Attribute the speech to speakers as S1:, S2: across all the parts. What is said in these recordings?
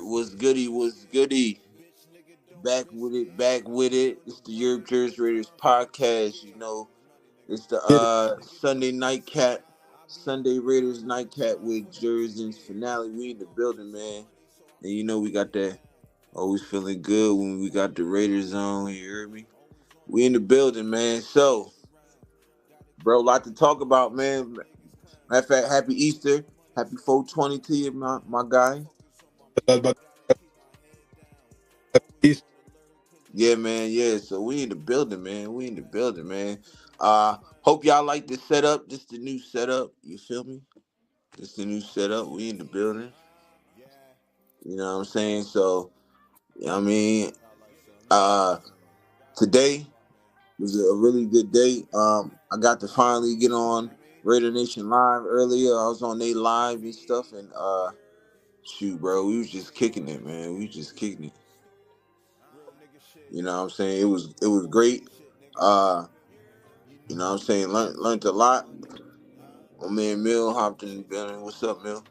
S1: Was goody, was goody. Back with it, back with it. It's the TheYurpJerz Raiders podcast. It's the
S2: Get it.
S1: Sunday nightcap, Sunday Raiders nightcap with Jersey's finale. We in the building, man. And we got that always feeling good when we got the Raiders on. You heard me? We in the building, man. So, bro, a lot to talk about, man. Matter of fact, happy Easter. Happy 420 to you, my guy.
S2: About these.
S1: Yeah, man. Yeah. So we in the building, man. We in the building, man. Hope y'all like the setup. This the new setup. You feel me? This the new setup. We in the building. You know what I'm saying? So, I mean, uh, today was a really good day. I got to finally get on Raider Nation Live earlier. I was on they live and stuff, and shoot, bro, we was just kicking it, man. We was just kicking it. You know what I'm saying? It was great. Uh, you know what I'm saying? Learned a lot. My man Mill hopped in the building. What's up, Mill?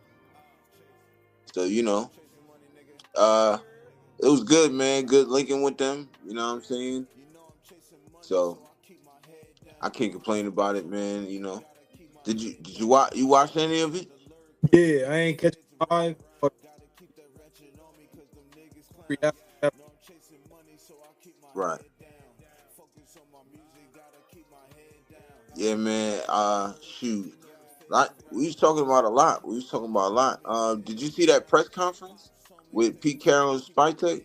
S1: So, uh, it was good, man. Good linking with them. You know what I'm saying? So I can't complain about it, man. Did you watch any of it?
S2: Yeah, I ain't catching live, but
S1: Right. Yeah, man. Shoot. We was talking about a lot. We was talking about a lot. Did you see that press conference with Pete Carroll and Spytek?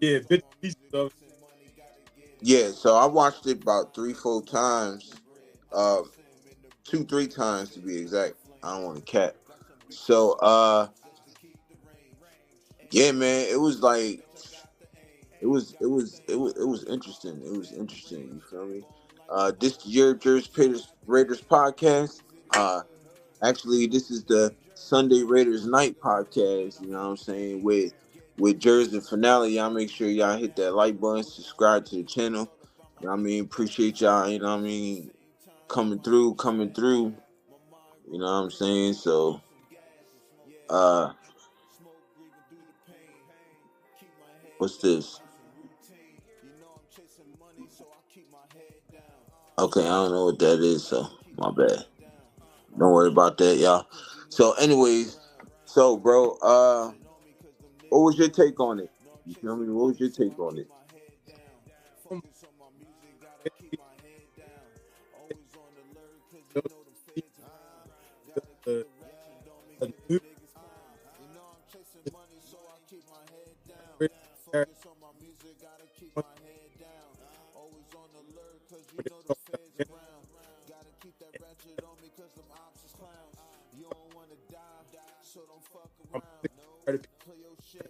S2: yeah, bits and pieces of it.
S1: Yeah. So I watched it about 3, 4 times. Uh, 2, 3 times to be exact. I don't want to cap. So yeah, man. It was like it was interesting. It was interesting. You feel me? This the Raiders podcast. Actually, this is the Sunday Raiders night podcast. You know what I'm saying? With Jerz and finale. Y'all make sure y'all hit that like button, subscribe to the channel. You know what I mean? Appreciate y'all. You know what I mean? Coming through, coming through. You know what I'm saying? So, uh, what's this? Okay, I don't know what that is. So, my bad. Don't worry about that, y'all. So, anyways, bro, what was your take on it? You feel me? What was your take on it?
S2: Um, the, the new that great.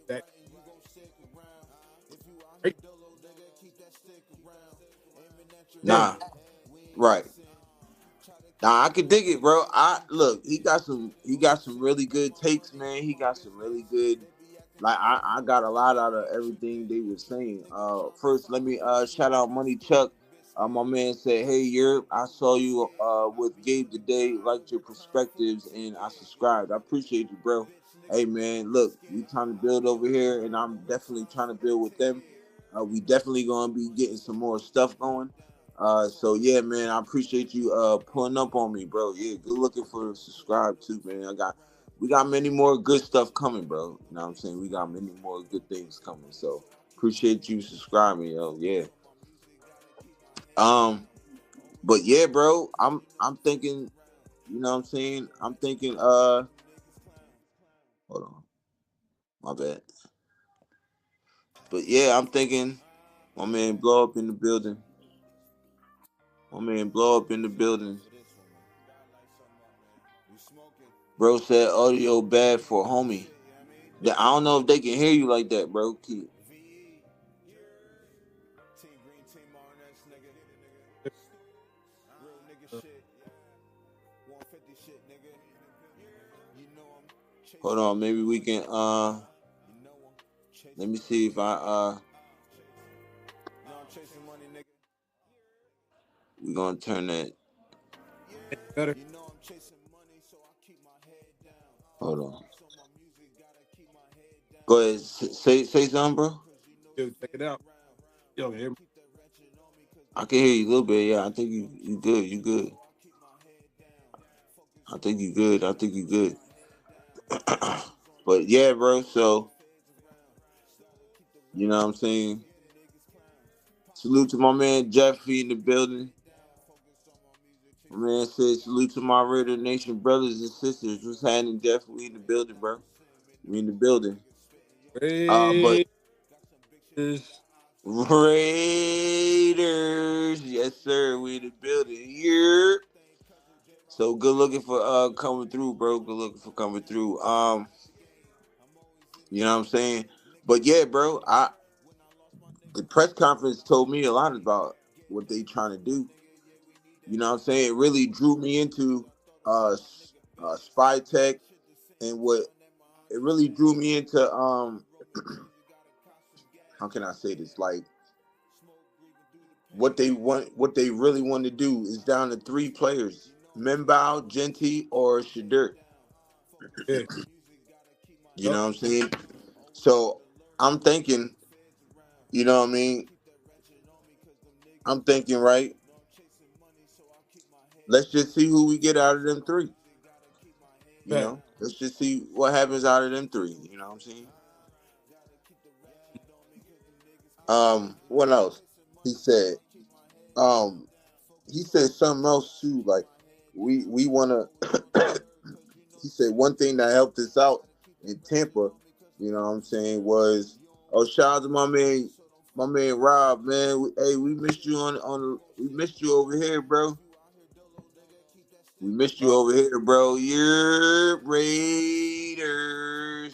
S2: Yeah,
S1: Nah, right. Nah, I could dig it, bro. I look, he got some really good takes, man. He got some really good like I got a lot out of everything they were saying. First let me shout out Money Chuck. My man said, "Hey Europe, I saw you with Gabe today, liked your perspectives and I subscribed. I appreciate you, bro. Hey man, look, we trying to build over here and I'm definitely trying to build with them. We definitely gonna be getting some more stuff going. So yeah, man, I appreciate you pulling up on me, bro. Yeah, good looking for subscribe too, man. We got many more good stuff coming, bro. You know what I'm saying? We got many more good things coming. So appreciate you subscribing, yo. Yeah. Um, but yeah, bro, I'm thinking, you know what I'm saying? I'm thinking, hold on, my bad. But yeah, I'm thinking my man blow up in the building. My man blow up in the building. Bro said audio bad for homie. I don't know if they can hear you like that, bro. Hold on, maybe we can let me see if I we gonna turn that.
S2: better.
S1: Hold on. Go ahead. Say something, bro.
S2: Yo, check it out. Yo, hear me?
S1: I can hear you a little bit. Yeah, I think you good. You good. I think you good. I think you good. But yeah, bro. So you know what I'm saying. Salute to my man Jeffy in the building. My man said salute to my Raider Nation brothers and sisters. What's happening, Jeff? We in the building, bro. We in the building. But
S2: Raiders.
S1: Raiders, yes sir. We in the building here. So good looking for coming through, bro. Good looking for coming through. You know what I'm saying? But yeah, bro, the press conference told me a lot about what they trying to do. You know what I'm saying? It really drew me into spy tech and what it really drew me into how can I say this? Like what they really want to do is down to three players. Membao, Genti, or Shadur.
S2: Yeah.
S1: You
S2: Yup.
S1: know what I'm saying? So I'm thinking, you know what I mean? I'm thinking, right? Let's just see who we get out of them three. You
S2: Bet.
S1: know, let's just see what happens out of them three. You know what I'm saying? What else? He said, um, he said something else too. Like, we wanna. He said one thing that helped us out in Tampa. You know what I'm saying? Was shout out to my man Rob, man. Hey, we missed you we missed you over here, bro. We missed you
S2: Uh,
S1: over here, bro. You're Raiders.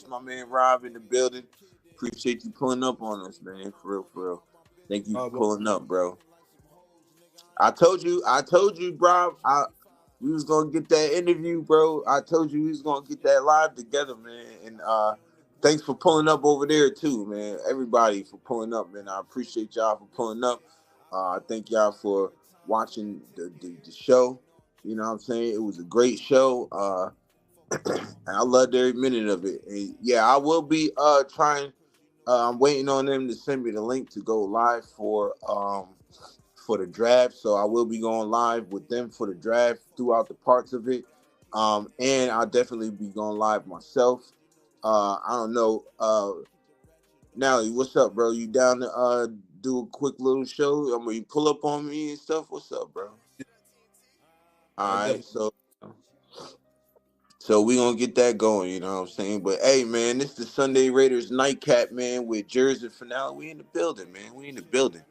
S1: My man Rob in the building. Appreciate you pulling up on us, man. For real, for real. Thank you for
S2: well,
S1: pulling up, bro. I told you, bro. We was gonna get that interview, bro. I told you we was gonna get that live together, man. And thanks for pulling up over there too, man. Everybody for pulling up, man. I appreciate y'all for pulling up. I thank y'all for watching the show. You know what I'm saying? It was a great show. And I loved every minute of it. And yeah, I will be trying I'm waiting on them to send me the link to go live for the draft. So I will be going live with them for the draft throughout the parts of it. And I'll definitely be going live myself. I don't know. Nally, what's up, bro? You down to do a quick little show? I mean, pull up on me and stuff. What's up, bro? All
S2: I
S1: right,
S2: definitely.
S1: so we gonna get that going, you know what I'm saying? But hey, man, this is the Sunday Raiders nightcap, man, with Jersey finale. We in the building, man. We in the building.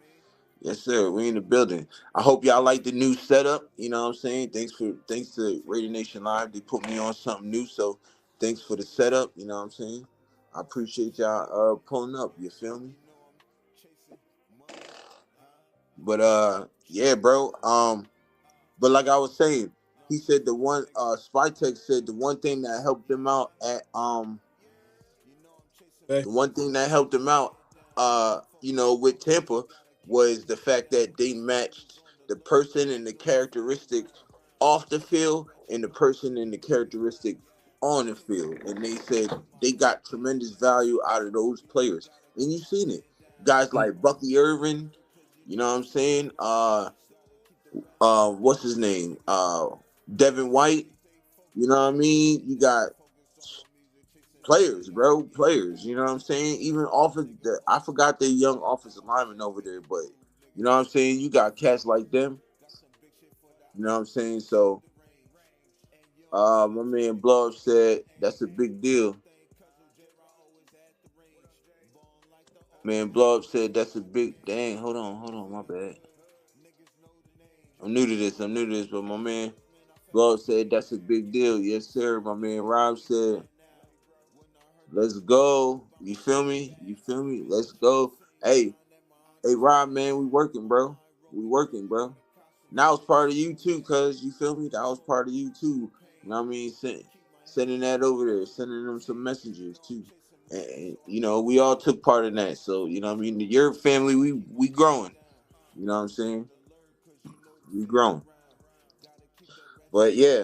S1: Yes, sir. We in the building. I hope y'all like the new setup. You know what I'm saying? Thanks to Radio Nation Live. They put me on something new. So thanks for the setup. You know what I'm saying? I appreciate y'all pulling up. You feel me? But yeah, bro. But like I was saying, he said the one Spytech said the one thing that helped them out at
S2: Okay.
S1: the one thing that helped them out, with Tampa was the fact that they matched the person and the characteristic off the field and the person and the characteristic on the field. And they said they got tremendous value out of those players. And you've seen it. Guys
S2: Mm,
S1: like Bucky Irvin, you know what I'm saying? What's his name? Devin White, you know what I mean? You got players, bro, players. You know what I'm saying? Even I forgot the young offensive lineman over there, but you know what I'm saying? You got cats like them. You know what I'm saying? So, my man Blow said that's a big deal. Man, Blow said that's a big dang. Hold on, my bad. I'm new to this. I'm new to this, but my man Blow said that's a big deal. Yes, sir. My man Rob said, let's go. You feel me? You feel me? Let's go. Hey, Rob, man, we working, bro. We working, bro. And that was part of you too, cuz you feel me? That was part of you too. You know what I mean? Sending that over there, sending them some messages too. And we all took part in that. So, you know what I mean? Your family, we growing. You know what I'm saying? We growing. But yeah.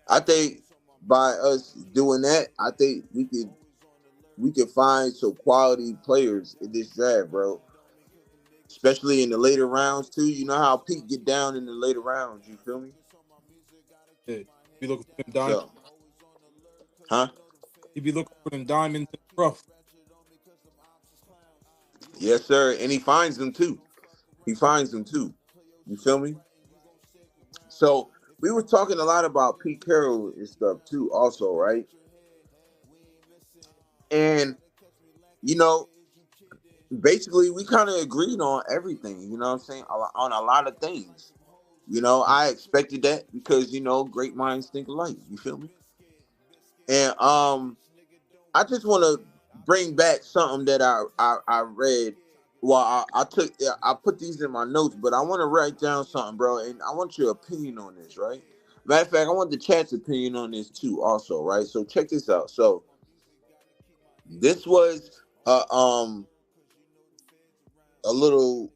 S1: I think by us doing that, I think we could find some quality players in this draft, bro. Especially in the later rounds too. You know how Pete get down in the later rounds. You feel me?
S2: Yeah. Be looking for them diamonds.
S1: So, huh?
S2: He be looking for them diamonds in the rough.
S1: Yes, sir. And he finds them too. He finds them too. You feel me? So we were talking a lot about Pete Carroll and stuff too, also, right? And you know, basically, we kind of agreed on everything. You know what I'm saying? On a lot of things. You know, I expected that because great minds think alike. You feel me? And I just want to bring back something that I read. Well, I put these in my notes, but I want to write down something, bro, and I want your opinion on this, right? Matter of fact, I want the chat's opinion on this too, also, right? So check this out. So this was a little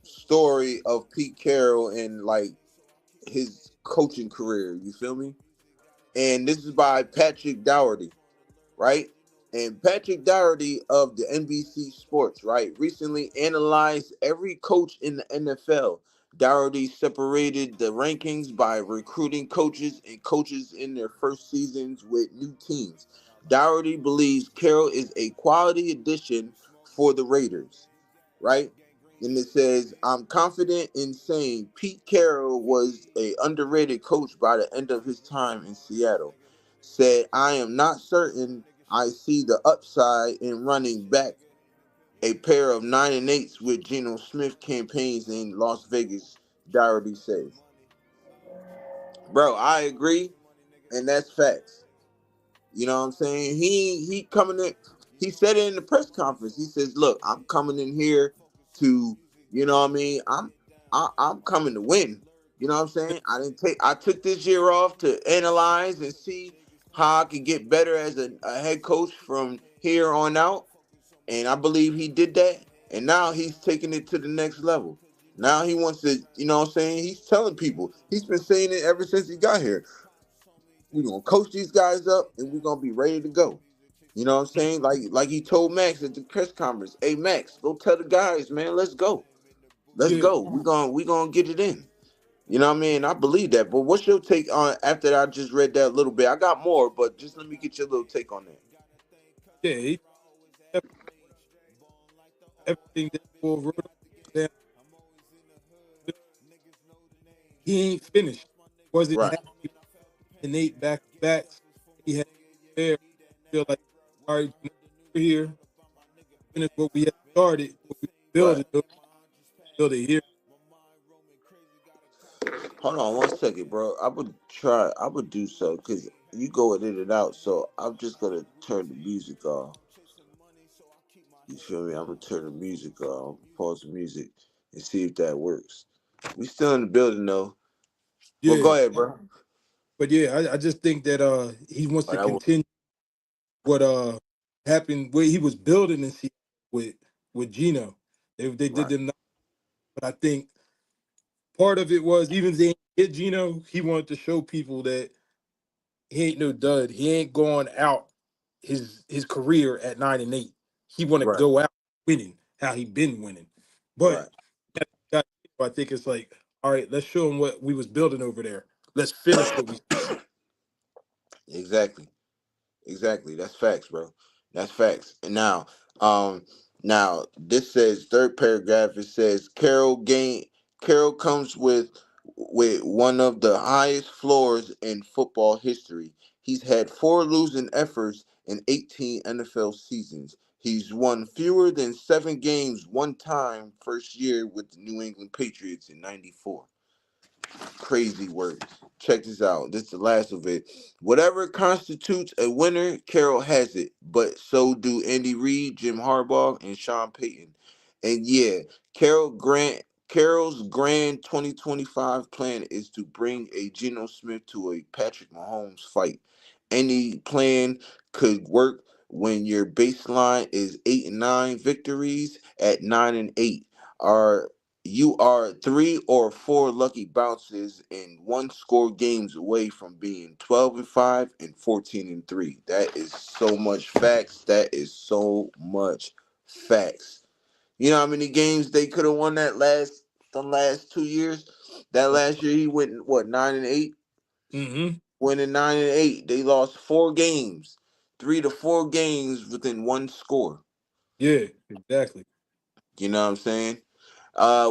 S1: story of Pete Carroll and like his coaching career. You feel me? And this is by Patrick Dougherty, right? And Patrick Dougherty of the NBC Sports, right, recently analyzed every coach in the NFL. Dougherty separated the rankings by recruiting coaches and coaches in their first seasons with new teams. Dougherty believes Carroll is a quality addition for the Raiders, right? And it says, I'm confident in saying Pete Carroll was a underrated coach by the end of his time in Seattle. Said, I am not certain I see the upside in running back a pair of 9-8s with Geno Smith campaigns in Las Vegas, Dougherty says. Bro, I agree, and that's facts. You know what I'm saying? He coming in. He said it in the press conference. He says, "Look, I'm coming in here to, what I mean. I'm coming to win. You know what I'm saying? I took this year off to analyze and see how I could get better as a head coach from here on out. And I believe he did that. And now he's taking it to the next level. Now he wants to, what I'm saying? He's telling people. He's been saying it ever since he got here. We're gonna coach these guys up and we're gonna be ready to go. You know what I'm saying? Like he told Max at the press conference, hey Max, go tell the guys, man, let's go. Let's
S2: Yeah.
S1: go. We gonna get it in. You know what I mean? I believe that. But what's your take on after I just read that a little bit? I got more, but just let me get your little take on that.
S2: Yeah. Everything that Paul wrote down, he ain't finished. Wasn't
S1: Right.
S2: happy and Nate back to backs. He had there feel like, all right, we're here, finish what we had started, what we
S1: Right.
S2: build it here.
S1: Hold on one second, bro. I would do so because you go in and out. So I'm just gonna turn the music off. You feel me? I'm gonna turn the music off, pause the music, and see if that works. We still in the building though. Well,
S2: Yeah.
S1: go ahead, bro.
S2: But yeah, I just think that he wants
S1: But
S2: to
S1: I will.
S2: continue what happened where he was building in Seattle with Gino. They did
S1: Right.
S2: them, but I think part of it was even if they didn't get Gino, he wanted to show people that he ain't no dud. He ain't going out his career at 9-8. He want to
S1: Right.
S2: go out winning how he been winning. But
S1: Right.
S2: I think it's like, all right, let's show him what we was building over there. Let's finish what we.
S1: Exactly. Exactly. That's facts, bro. That's facts. And um, now this says third paragraph. It says Carroll comes with one of the highest floors in football history. He's had 4 losing efforts in 18 NFL seasons. He's won fewer than 7 games one time first year with the New England Patriots in '94. Crazy work. Check this out. This is the last of it. Whatever constitutes a winner, Carroll has it. But so do Andy Reid, Jim Harbaugh, and Sean Payton. And yeah, Carroll's grand 2025 plan is to bring a Geno Smith to a Patrick Mahomes fight. Any plan could work when your baseline is 8-9 victories at 9-8. Are You are 3 or 4 lucky bounces and 1 score games away from being 12-5 and 14-3. That is so much facts. That is so much facts. You know how many games they could have won the last 2 years? That last year he went what 9-8,
S2: Mm-hmm.
S1: winning 9-8. They lost 4 games, 3 to 4 games within 1 score.
S2: Yeah, exactly.
S1: You know what I'm saying?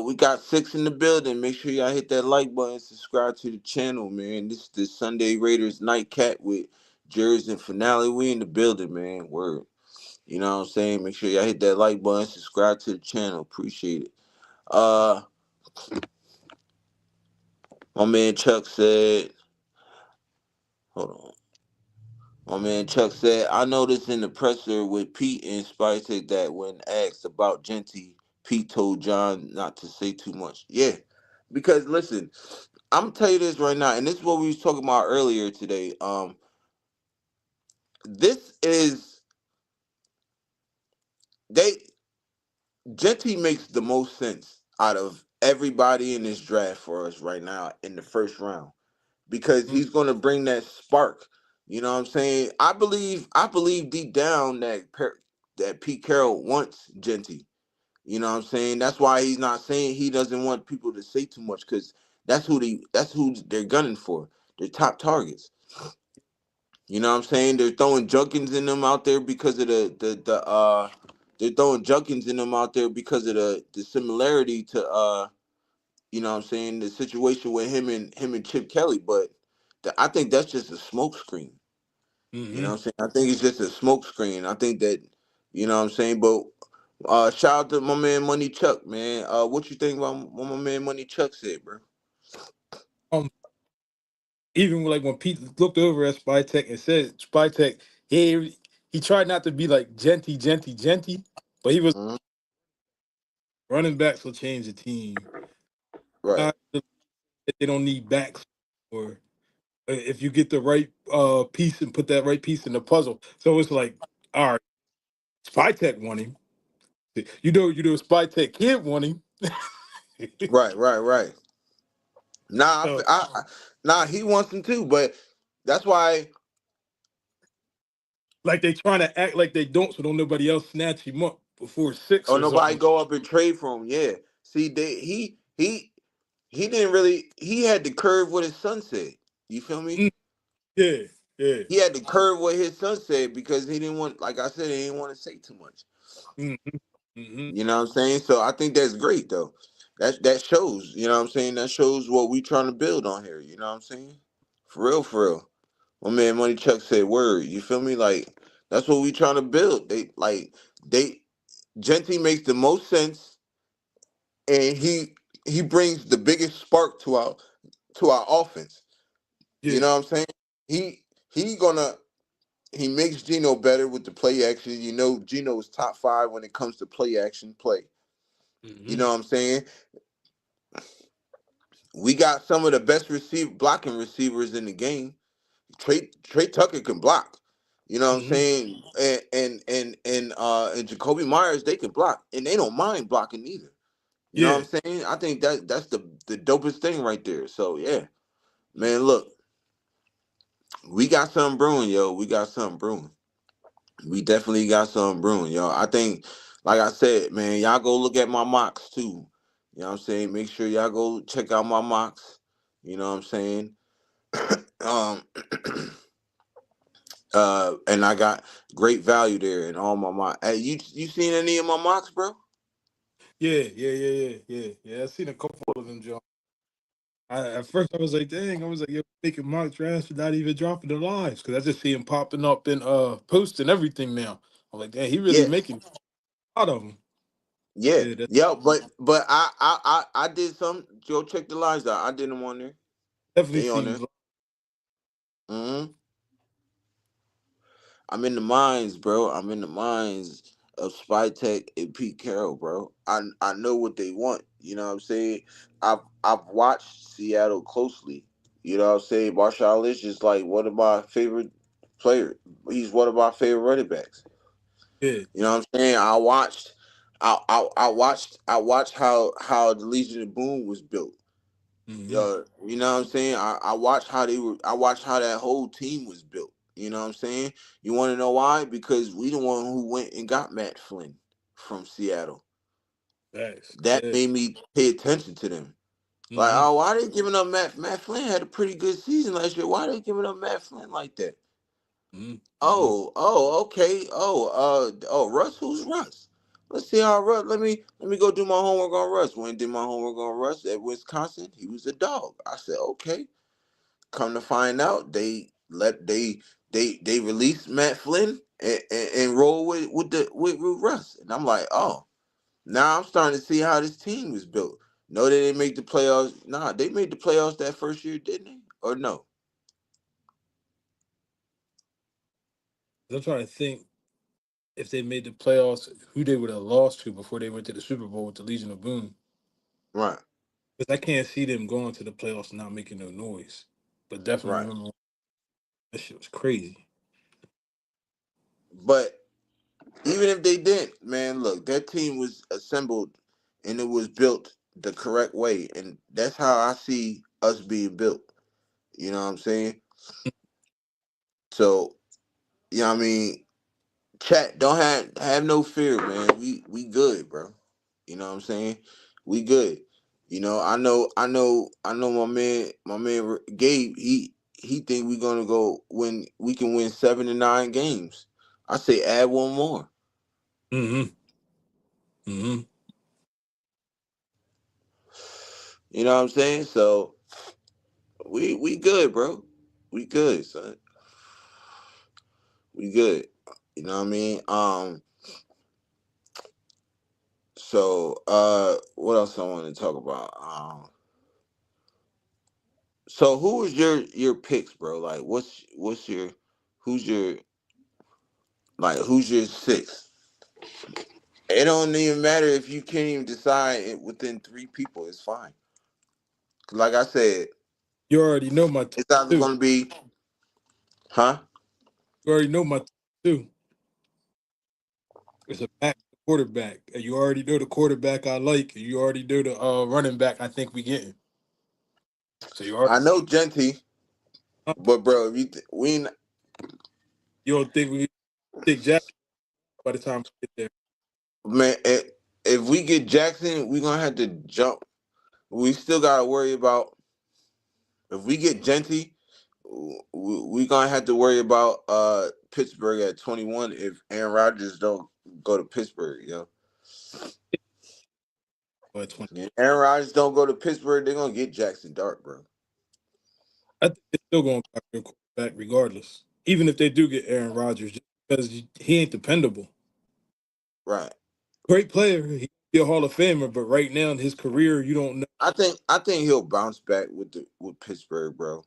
S1: We got 6 in the building. Make sure y'all hit that like button, subscribe to the channel, man. This is the Sunday Raiders nightcap with Jerz and Finale. We in the building, man. Word. You know what I'm saying? Make sure y'all hit that like button, subscribe to the channel. Appreciate it. Uh, my man Chuck said, hold on. My man Chuck said, I noticed in the presser with Pete and Spicer that when asked about Genty, Pete told John not to say too much. Yeah, because listen, I'm gonna tell you this right now, and this is what we was talking about earlier today. This is they Genty makes the most sense out of everybody in this draft for us right now in the first round because
S2: Mm,
S1: he's gonna bring that spark. You know what I'm saying? I believe deep down that Pete Carroll wants Genty. You know what I'm saying? That's why he's not saying he doesn't want people to say too much because that's who they're gunning for. They're top targets. You know what I'm saying? They're throwing Junkins in them out there because of the they're throwing Junkins in them out there because of the similarity to you know what I'm saying, the situation with him and Chip Kelly, but I think that's just a smoke screen. You know
S2: mm-hmm.
S1: what I'm saying? I think it's just a smoke screen. I think that you know what I'm saying, but shout out to my man Money Chuck, man. What you think about what my man Money Chuck said, bro?
S2: Um, Even like when Pete looked over at Spy Tech and said Spy Tech, he tried not to be like genty, genty, genty, but he was
S1: Mhm.
S2: running backs will change the team.
S1: Right.
S2: Not that they don't need backs, or if you get the right piece and put that right piece in the puzzle. So it's like, all right, Spy Tech won him. Spy Tech kid won him.
S1: Right, right, right. Nah,
S2: So
S1: nah, he wants them too, but that's why.
S2: like they trying to act like they don't, so don't nobody else snatch him up before six
S1: Oh,
S2: or
S1: nobody
S2: something.
S1: go up and trade for him. Yeah. See, he didn't really. He had to curve what his son said. You feel me?
S2: Mm, yeah, yeah.
S1: He had to curve what his son said because he didn't want, like I said, he didn't want to say too much.
S2: Mm-hmm, mm-hmm.
S1: You know what I'm saying? So I think that's great though. That shows. You know what I'm saying? That shows what we trying to build on here. You know what I'm saying? For real, for real. My man Money Chuck said, "Word." You feel me? Like that's what we trying to build. They Genty makes the most sense, and he brings the biggest spark to our offense. You
S2: Yeah.
S1: know what I'm saying? He he gonna he makes Gino better with the play action. You know, Gino is top 5 when it comes to play action play. You
S2: Mm-hmm.
S1: know what I'm saying? We got some of the best blocking receivers in the game. Trey Tucker can block. You know what I'm
S2: Mm-hmm.
S1: saying? And Jacoby Myers, they can block, and they don't mind blocking either. You know
S2: Yeah.
S1: what I'm saying? I think that's the dopest thing right there. So yeah, man, look, we got something brewing, yo. We got something brewing. We definitely got something brewing, yo. I think, like I said, man, y'all go look at my mocks too. You know what I'm saying? Make sure y'all go check out my mocks. You know what I'm saying? um, and I got great value there in all my mocks. Hey, you seen any of my mocks, bro?
S2: Yeah. Yeah. Yeah. Yeah. Yeah. Yeah. I seen a couple of them, John. At first, I was like, dang, I was like, you're making mock drafts without even dropping the lives because I just see him popping up and posting everything now. I'm like, dang, he really
S1: Yeah,
S2: making a lot of them.
S1: yeah,
S2: Yeah, that
S1: yeah. But I did some. Go check the lines out. I did them on there.
S2: definitely
S1: They on there.
S2: seems like,
S1: hmm I'm in the minds, bro. I'm in the minds of Spy Tech and Pete Carroll, bro. I know what they want. You know what I'm saying? I've watched Seattle closely. You know what I'm saying? Marshall Lynch is like one of my favorite players. He's one of my favorite running backs.
S2: yeah.
S1: You know what I'm saying? I watched. I watched how the Legion of Boom was built.
S2: Mm-hmm.
S1: You know what I'm saying? I watched how they were. I watched how that whole team was built. You know what I'm saying? You want to know why? Because we the one who went and got Matt Flynn from Seattle.
S2: Thanks.
S1: That
S2: Yeah.
S1: made me pay attention to them. Like,
S2: Mm-hmm.
S1: oh, why they giving up Matt Flynn had a pretty good season last year. Why they giving up Matt Flynn like that?
S2: Mm-hmm.
S1: Oh, okay. Russ, who's Russ? Let's see how Russ. Let me go do my homework on Russ. When I did my homework on Russ at Wisconsin, he was a dog. I said, okay. Come to find out, they released Matt Flynn and roll with Russ, and I'm like, oh, now I'm starting to see how this team was built. No, they didn't make the playoffs. Nah, they made the playoffs that first year, didn't they? Or no?
S2: I'm trying to think if they made the playoffs, who they would have lost to before they went to the Super Bowl with the Legion of Boom.
S1: Right,
S2: Because I can't see them going to the playoffs and not making no noise. But definitely
S1: right.
S2: remember that shit was crazy.
S1: But even if they didn't, man, look, that team was assembled and it was built the correct way, and that's how I see us being built. You know what I'm saying? So, you know what I mean? Chat, don't have no fear, man. We good, bro. You know what I'm saying? We good. I know my man Gabe, he think we gonna go when we can win 7 to 9 games. I say add one more.
S2: Mm-hmm. Mm-hmm.
S1: You know what I'm saying? So we good, bro. We good, son. We good. You know what I mean? What else I want to talk about? So who is your picks, bro? Like what's your who's your who's your six? It don't even matter if you can't even decide it within 3 people. It's fine. Like I said,
S2: You already know my top
S1: it's either
S2: two.
S1: gonna be, huh?
S2: You already know my top two. It's a back quarterback. And you already know the quarterback I like. And you already know the running back I think we getting. So you already
S1: I know Genty, but bro, if
S2: you don't think we take Jack by the time we get there.
S1: man, if we get Jackson, we gonna have to jump. We still gotta worry about if we get Genty. We gonna have to worry about Pittsburgh at 21 if Aaron Rodgers don't go to Pittsburgh, yo.
S2: But 20.
S1: If Aaron Rodgers don't go to Pittsburgh, they're gonna get Jackson Dart, bro.
S2: I think they're still going to got their quarterback regardless. Even if they do get Aaron Rodgers, just because he ain't dependable.
S1: Right.
S2: Great player. He be a Hall of Famer, but right now in his career, you don't know
S1: I think he'll bounce back with Pittsburgh, bro.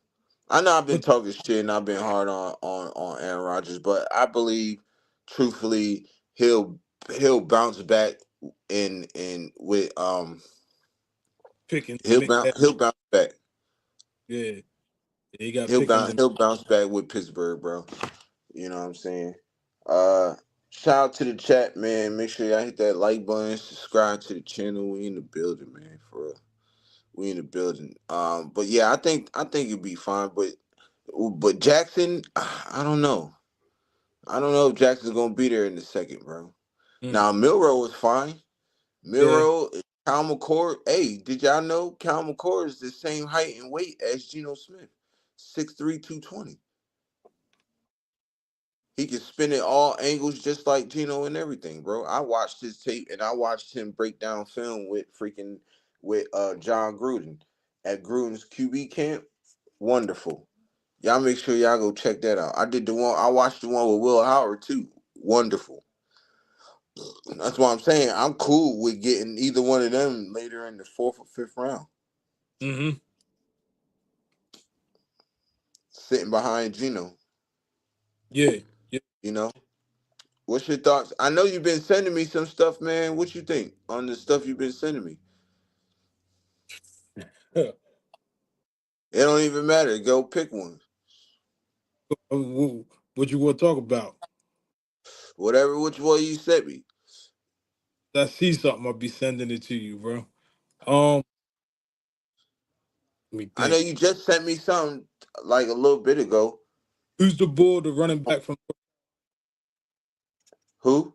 S1: I know I've been
S2: what
S1: talking shit and I've been hard on Aaron Rodgers, but I believe truthfully he'll bounce back in with
S2: Pickens and McCaffrey.
S1: he'll bounce back.
S2: Yeah, he got
S1: He'll
S2: Pickens
S1: bounce
S2: and
S1: he'll bounce back with Pittsburgh, bro. You know what I'm saying? Uh Shout out to the chat, man. Make sure y'all hit that like button, subscribe to the channel. We in the building, man, for real. We in the building. But yeah, I think it'd be fine. But Jackson, I don't know. I don't know if Jackson's gonna be there in the second, bro.
S2: mm,
S1: Now Milrow was fine.
S2: yeah,
S1: Milrow, Cal McCord. Hey, did y'all know Cal McCord is the same height and weight as Geno Smith? 6'3", 220. He can spin it all angles just like Geno and everything, bro. I watched his tape and I watched him break down film with John Gruden at Gruden's QB camp. Wonderful. Y'all make sure y'all go check that out. I watched the one with Will Howard too. Wonderful. That's why I'm saying I'm cool with getting either one of them later in the fourth or fifth round.
S2: mm-hmm,
S1: Sitting behind Geno.
S2: yeah, yeah.
S1: You know? What's your thoughts? I know you've been sending me some stuff, man. What you think on the stuff you've been sending me? It don't even matter. Go pick one.
S2: What you want to talk about?
S1: Whatever which one you sent me.
S2: I see something, I'll be sending it to you, bro. Um, Let me
S1: I know
S2: think.
S1: you just sent me something like a little bit ago.
S2: Who's the bull, the running back from
S1: Who?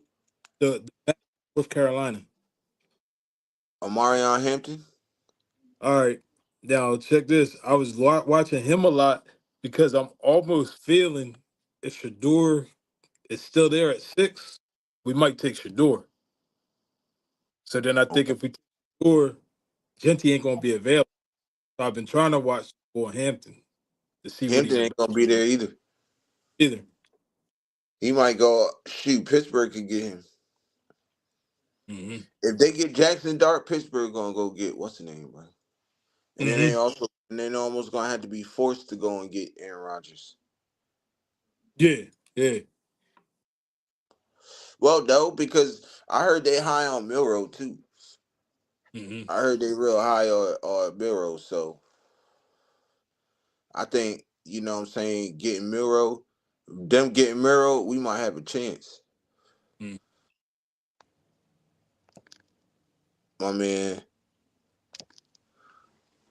S2: the back from North Carolina?
S1: Omarion Hampton?
S2: All right, now check this. I was watching him a lot because I'm almost feeling if Shador is still there at 6, we might take Shador. So then I think
S1: Okay.
S2: if we take Shador, Genty ain't gonna be available. So I've been trying to watch for Hampton to see what
S1: Hampton
S2: he's
S1: ain't
S2: about
S1: gonna be there either.
S2: either.
S1: He might go shoot. Pittsburgh could get him.
S2: Mm-hmm.
S1: If they get Jackson Dart, Pittsburgh gonna go get what's the name, bro? And then
S2: Mm-hmm.
S1: they almost gonna have to be forced to go and get Aaron Rodgers.
S2: Yeah, yeah.
S1: Well, no, because I heard they high on Milrow too.
S2: Mm-hmm.
S1: I heard they real high on Milrow, so I think what I'm saying getting Milrow, we might have a chance.
S2: Mm-hmm.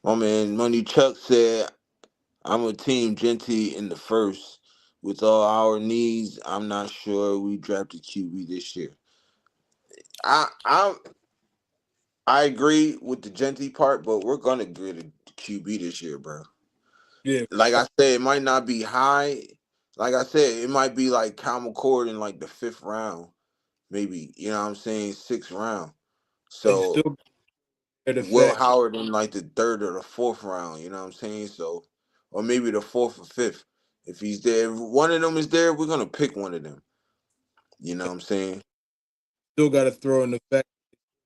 S1: My man, Money Chuck said, "I'm a team Genty in the first. With all our needs, I'm not sure we drafted QB this year." I I I agree with the Genty part, but we're gonna get a QB this year, bro.
S2: Yeah.
S1: Like I said, it might not be high. Like I said, it might be like Kyle McCord in like the 5th round, maybe. You know what I'm saying? 6th round.
S2: And
S1: So
S2: still the
S1: Will
S2: fact
S1: Howard in like the 3rd or the 4th round. You know what I'm saying? So, or maybe the 4th or 5th. If he's there, if one of them is there, we're gonna pick one of them. You know what I'm saying?
S2: still got to throw in the fact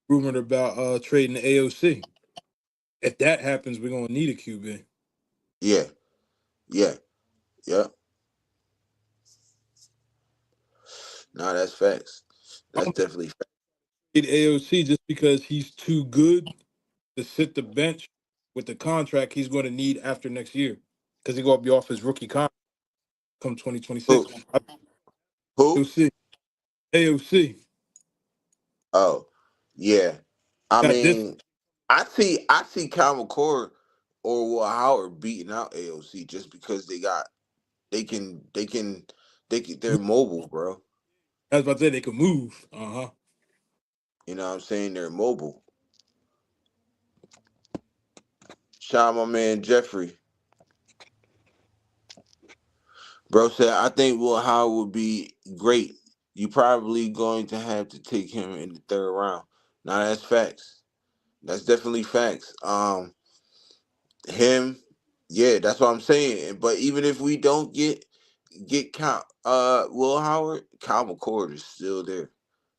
S2: rumored about trading the AOC. If that happens, we're gonna need a QB.
S1: Yeah, yeah, yeah. No, that's facts. That's
S2: I'm
S1: definitely facts.
S2: trade AOC just because he's too good to sit the bench with the contract he's going to need after next year because he's going to be off his rookie contract come 2026.
S1: Who? Who?
S2: AOC, AOC
S1: Oh, yeah. I
S2: got this.
S1: mean, I see Kyle McCord or Will Howard beating out AOC just because they're mobile, bro.
S2: I was about to say they can move.
S1: You know what I'm saying? They're mobile. Shout out my man Jeffrey. Bro said, I think Will Howard would be great. You probably going to have to take him in the 3rd round. Now that's facts. That's definitely facts. Him, yeah, that's what I'm saying. But even if we don't get Will Howard, Kyle McCord is still there.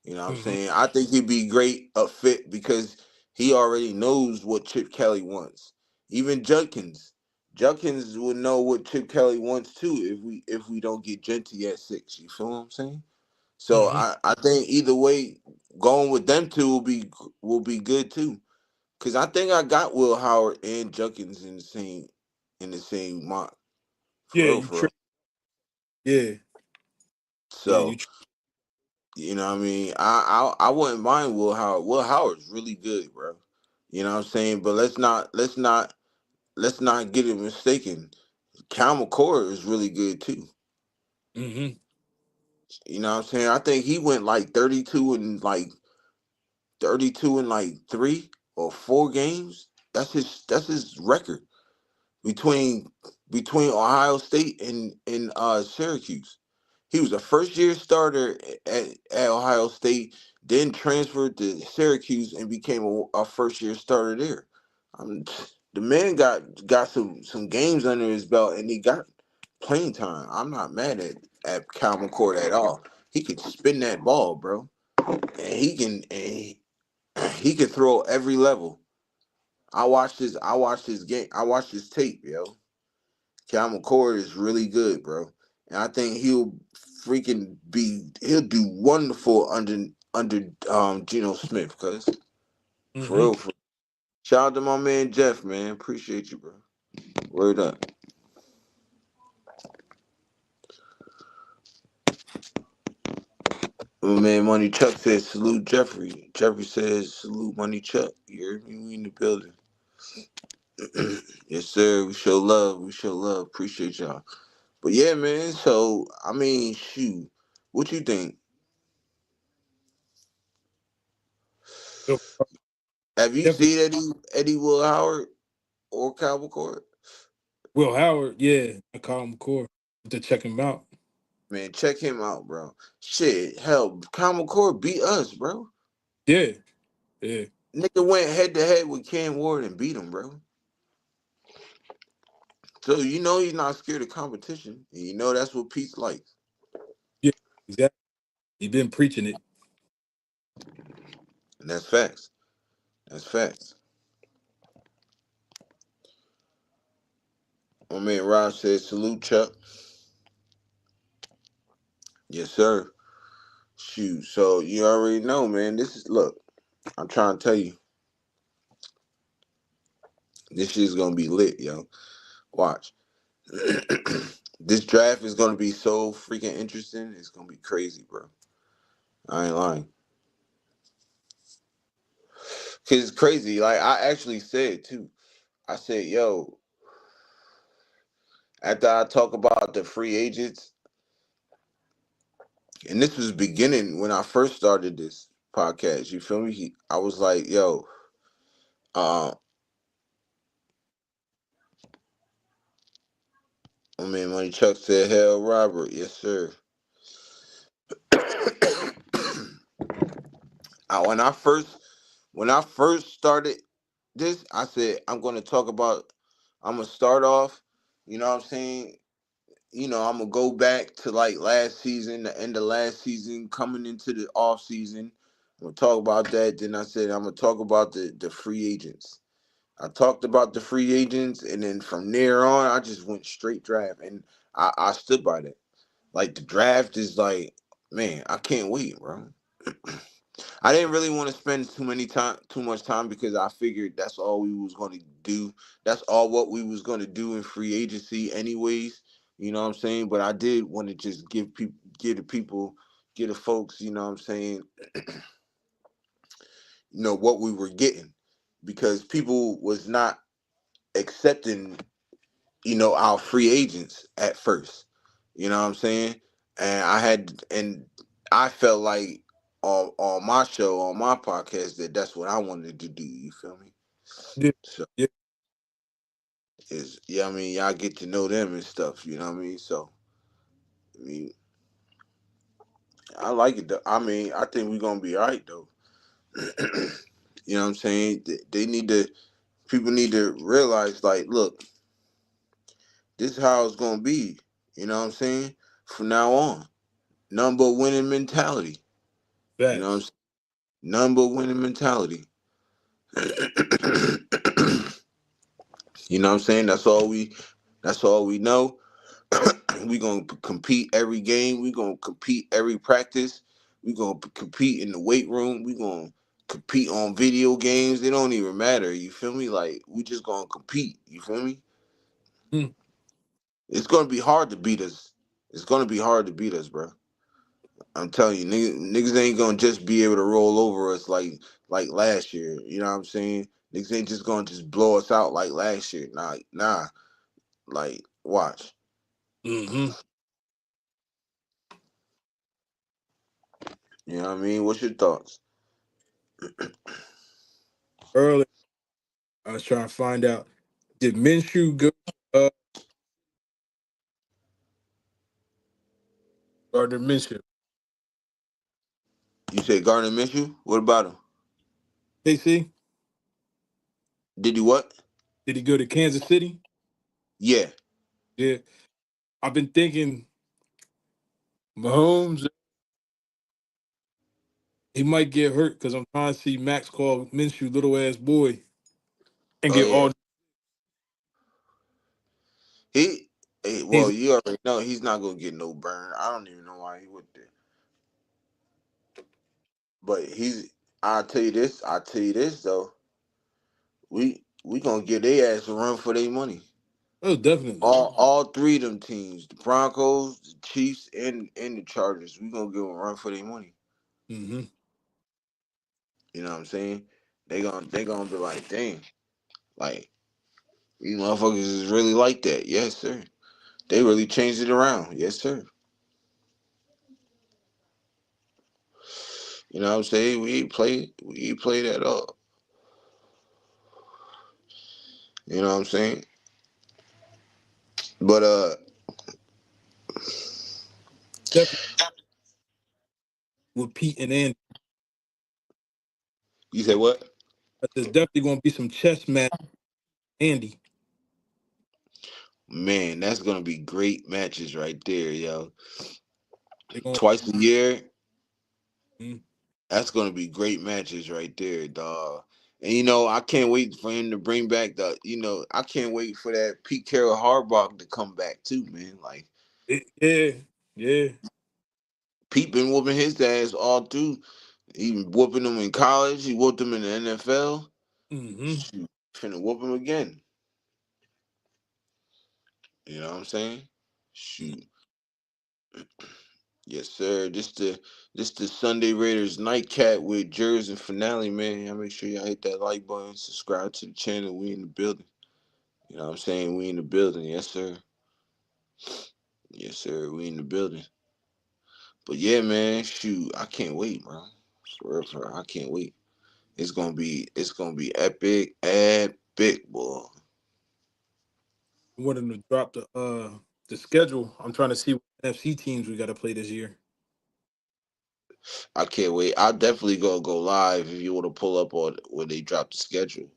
S1: You know what I'm
S2: Hmm.
S1: saying? I think he'd be great a fit because he already knows what Chip Kelly wants. Even Judkins would know what Chip Kelly wants too if we don't get Genty at 6. You feel what I'm saying? So
S2: Hmm.
S1: I think either way, going with them two will be good too. Cause I think I got Will Howard and Judkins in the same mock. For
S2: Yeah,
S1: real, for real.
S2: yeah, yeah,
S1: So you know what I mean? I wouldn't mind Will Howard. Will Howard's really good, bro. You know what I'm saying? But let's not get it mistaken. Cal McCord is really good too.
S2: hmm
S1: You know what I'm saying? I think he went like 32 and like 3 or 4 games. That's his record between between Ohio State and Syracuse. He was a first year starter at Ohio State, then transferred to Syracuse and became a first year starter there. Um, the man got some games under his belt and he got playing time. I'm not mad at Cal McCord at all. He can spin that ball, bro, and he can throw every level. I watched his game. I watched his tape, yo. Cal McCord is really good, bro. And I think he'll do wonderful under Geno Smith, cuz for
S2: hmm
S1: real, for shout out to my man Jeff, man. Appreciate you, bro. Word up. Man, Money Chuck says salute Jeffrey. Jeffrey says salute Money Chuck. You heard me? We in the building. Yes, sir. We show love. We show love. Appreciate y'all. But yeah, man. So I mean, shoot. What you think?
S2: So,
S1: Have you
S2: definitely
S1: seen Eddie Will Howard or Cowboy Court?
S2: Will Howard, yeah, I call him core to check him out.
S1: Man, check him out, bro. Shit, hell, Cowboy Court beat us, bro.
S2: Yeah, yeah,
S1: Nigga went head to head with Cam Ward and beat him, bro. So you know he's not scared of competition. And you know that's what Pete's like.
S2: yeah, exactly. He been preaching it.
S1: And that's facts. That's facts. My man Rob says salute Chuck. Yes, sir. Shoot. So you already know, man. This is look, I'm trying to tell you, this shit's gonna be lit, yo. Watch. This draft is gonna be so freaking interesting. It's gonna be crazy, bro. I ain't lying. Cause it's crazy. Like I actually said too. I said, yo, after I talk about the free agents, and this was beginning when I first started this podcast. You feel me? I was like, yo, uh, I mean, Money Chuck said, hell, Robert, yes, sir. When I first started this, I said I'm gonna talk about. I'm gonna start off. You know what I'm saying? You know, I'm gonna go back to like last season, the end of last season, coming into the off season. I'm gonna talk about that. Then I said I'm gonna talk about the free agents. I talked about the free agents, and then from there on, I just went straight draft, and I stood by that. Like the draft is like, man, I can't wait, bro. I didn't really want to spend too much time because I figured that's all we was going to do. That's all what we was going to do in free agency, anyways. You know what I'm saying? But I did want to just give the folks, you know what I'm saying, what we were getting, because people was not accepting, our free agents at first. You know what I'm saying? And I felt like on my show, on my podcast, that's what I wanted to do. You feel me?
S2: Yeah,
S1: So
S2: yeah,
S1: yeah, I mean, y'all get to know them and stuff. You know what I mean? So I mean, I like it. Though. I mean, I think we're gonna be all right though. You know what I'm saying? They need to. People need to realize, like, look, this is how it's gonna be. You know what I'm saying? From now on, number winning mentality. You know what I'm
S2: facts.
S1: saying? Number winning mentality. You know what I'm saying? That's all we know. We gonna compete every game. We gonna compete every practice. We gonna compete in the weight room. We gonna compete on video games. It don't even matter. You feel me? Like we just gonna compete. You feel me?
S2: Mm,
S1: It's gonna be hard to beat us. It's gonna be hard to beat us, bro. I'm telling you, niggas ain't gonna just be able to roll over us like last year. You know what I'm saying? Niggas ain't just gonna just blow us out like last year. Nah. Like, watch.
S2: mm-hmm.
S1: You know what I mean? What's your thoughts?
S2: Early, I was trying to find out, did Minshew go uh Gardner Minshew?
S1: You say Gardner Minshew? What about him?
S2: KC?
S1: Did he what?
S2: Did he go to Kansas City?
S1: Yeah.
S2: Yeah. I've been thinking Mahomes, he might get hurt because I'm trying to see Max call Minshew little ass boy and
S1: Oh
S2: get
S1: yeah.
S2: all
S1: He,
S2: these.
S1: well, you already know he's not gonna get no burn. I don't even know why he went there. But I'll tell you this though. We gonna give their ass a run for their money.
S2: Oh, definitely.
S1: All three of them teams, the Broncos, the Chiefs, and the Chargers, we gonna give them a run for their money.
S2: Mm-hmm.
S1: You know what I'm saying? They gonna be like, dang, like these motherfuckers is really like that. Yes, sir. They really changed it around. Yes, sir. You know what I'm saying? We play that up. You know what I'm saying? But
S2: Definitely with Pete and Andy.
S1: you say what?
S2: There's definitely gonna be some chess match. Andy,
S1: Man, that's gonna be great matches right there, yo.
S2: they're gonna.
S1: Twice a year,
S2: Mm,
S1: that's gonna be great matches right there, dog. And I can't wait for him to bring back I can't wait for that Pete Carroll Harbaugh to come back too, man. Like
S2: yeah, yeah.
S1: Pete been whooping his ass all through. He been whooping him in college. He whooped him in the NFL.
S2: Mm-hmm.
S1: Shoot, finna whoop him again. You know what I'm saying? Shoot. Yes, sir. This the Sunday Raiders nightcap with Jerz and finale, man. Y'all make sure y'all hit that like button, subscribe to the channel. We in the building. You know what I'm saying? We in the building. Yes, sir. Yes, sir. We in the building. But yeah, man, shoot, I can't wait, bro. For real, I can't wait. It's gonna be epic, epic, boy.
S2: I want them to drop the schedule. I'm trying to see what NFC teams we got to play this year.
S1: I can't wait. I'll definitely go live if you want to pull up on when they drop the schedule.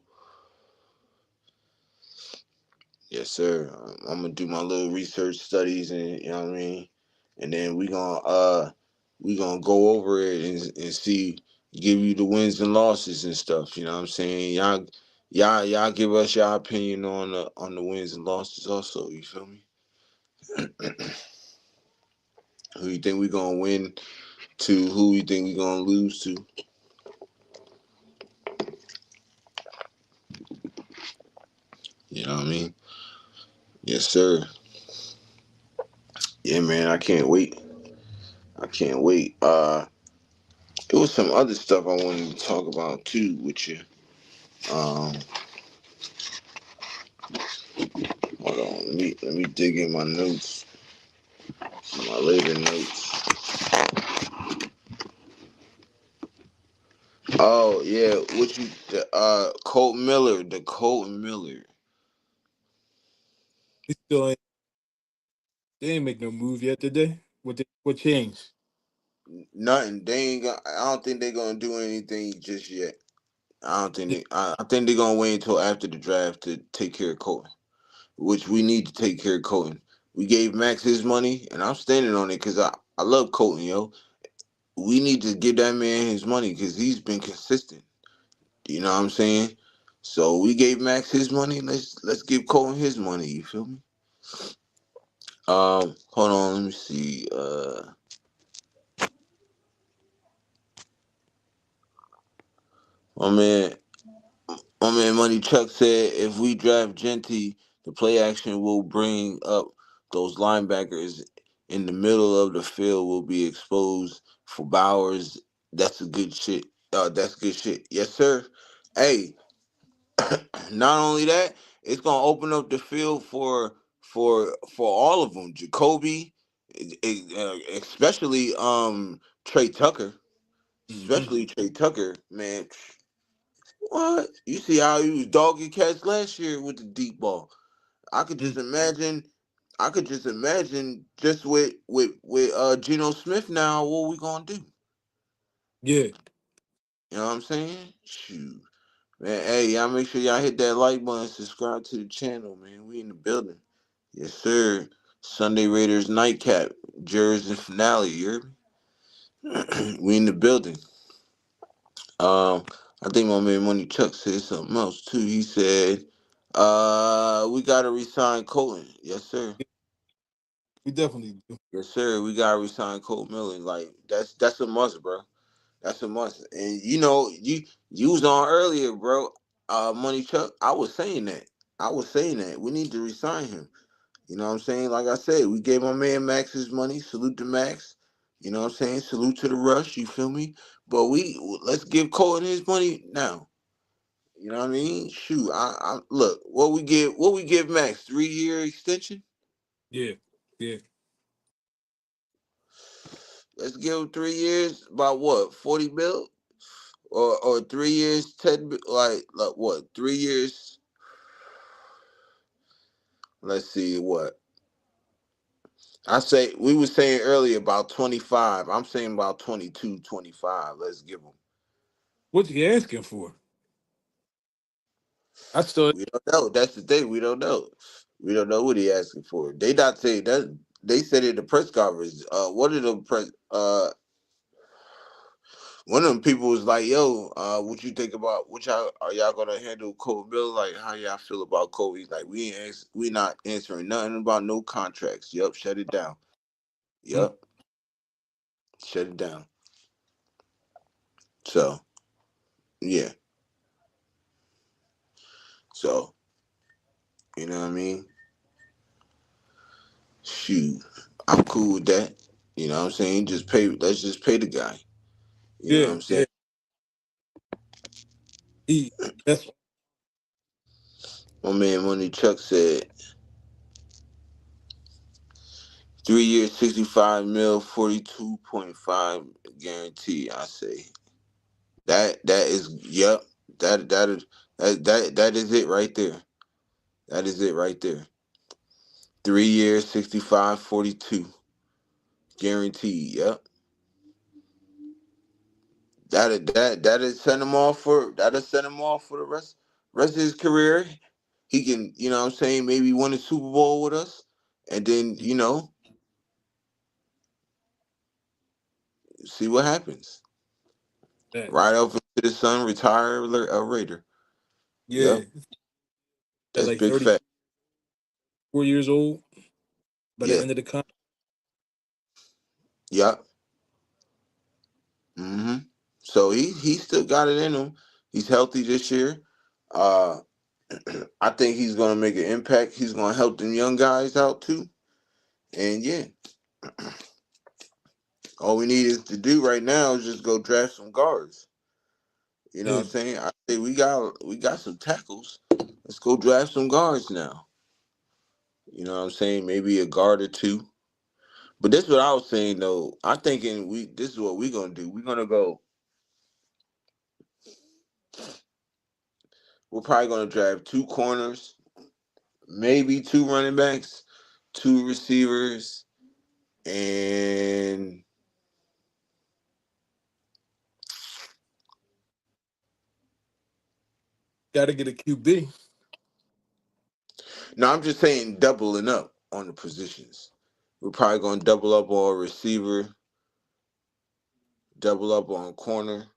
S1: Yes, sir. I'm gonna do my little research studies, and you know what I mean. And then we gonna go over it and see, give you the wins and losses and stuff. You know what I'm saying? Y'all give us your opinion on the wins and losses also. You feel me? Who you think we gonna win to? Who you think we gonna lose to? You know what I mean? Yes, sir. Yeah, man. I can't wait. I can't wait. There was some other stuff I wanted to talk about too with you. Um, Hold on. Let me dig in my notes, my later notes. Oh yeah, the Colt Miller, the Colt Miller.
S2: We still ain't, they ain't make no move yet, did they? What changed?
S1: Nothing. They ain't gonna. I don't think they're gonna do anything just yet. I don't think they. I think they're gonna wait until after the draft to take care of Colton, which we need to take care of Colton. We gave Max his money, and I'm standing on it because I love Colton, yo. We need to give that man his money because he's been consistent. You know what I'm saying? So we gave Max his money. Let's give Colton his money. You feel me? Hold on. Let me see. My man, my man, Money Chuck said if we draft Genty, the play action will bring up those linebackers in the middle of the field will be exposed for Bowers. That's a good shit. That's good shit. Yes, sir. Hey, not only that, it's gonna open up the field for all of them. Jacoby, especially Trey Tucker,
S2: Mm-hmm.
S1: especially Trey Tucker. Man, what you see how he was dogging cats last year with the deep ball? I could just imagine. I could just imagine just with Geno Smith now. What we gonna do?
S2: Yeah,
S1: You know what I'm saying? Shoot. Man, hey, y'all make sure y'all hit that like button, subscribe to the channel, man. We in the building. Yes, sir. Sunday Raiders nightcap, Jersey finale, you hear me? We in the building. I think my man Money Chuck said something else too. He said, we gotta resign Colton. Yes, sir.
S2: we definitely do.
S1: Yes, sir. We gotta resign Colt Miller. Like that's a must, bro. That's a must. And you was on earlier, bro. Money Chuck. I was saying that. I was saying that we need to resign him. You know what I'm saying? Like I said, we gave my man Max his money. Salute to Max. You know what I'm saying? Salute to the Rush. You feel me? But let's give Colton his money now. You know what I mean? Shoot, I look what we give Max 3 year extension.
S2: Yeah, yeah.
S1: Let's give him 3 years. About what 40 mil or 3 years 10 like what 3 years? Let's see what I say. We were saying earlier about 25. I'm saying about 22, 25. Let's give him.
S2: What's he asking for? I still
S1: We don't know. That's the thing. We don't know. We don't know what he asking for. They not saying that. They said in the press conference. One of them one of them people was like, "Yo, what you think about what y'all are y'all gonna handle Kobe Bill? Like, how y'all feel about Kobe?" He's like, we not answering nothing about no contracts. Yup, shut it down.
S2: mm,
S1: Yup, shut it down. So yeah, so you know what I mean. Shoot, I'm cool with that. You know what I'm saying? Just pay. Let's just pay the guy. You know what
S2: yeah,
S1: I'm saying?
S2: yeah. He that's
S1: My man Money Chuck said 3 years, 65 mil, 42.5 guarantee. I say that is yep. That is that is it right there. That is it right there. 3 years, 65, 42 guaranteed. Yep. That'll send him off for the rest of his career. He can, you know what I'm saying, maybe win a Super Bowl with us. And then, see what happens.
S2: that.
S1: Right off into the sun, retire a Raider.
S2: Yeah,
S1: Yep.
S2: at
S1: That's
S2: like
S1: big
S2: 34
S1: fat.
S2: years old by the
S1: Yeah.
S2: end of the contract.
S1: Yep. So he still got it in him. He's healthy this year. Uh I think he's gonna make an impact. He's gonna help them young guys out too. And yeah, all we need is to do right now is just go draft some guards. You know what
S2: Yeah,
S1: I'm saying? I say we got some tackles. Let's go draft some guards now. You know what I'm saying? Maybe a guard or two. But this is what I was saying though. I'm thinking this is what we're gonna do. We're gonna go. We're probably gonna draft two corners, maybe two running backs, two receivers, and
S2: got to get a QB.
S1: no, I'm just saying doubling up on the positions. We're probably gonna double up on receiver, double up on corner,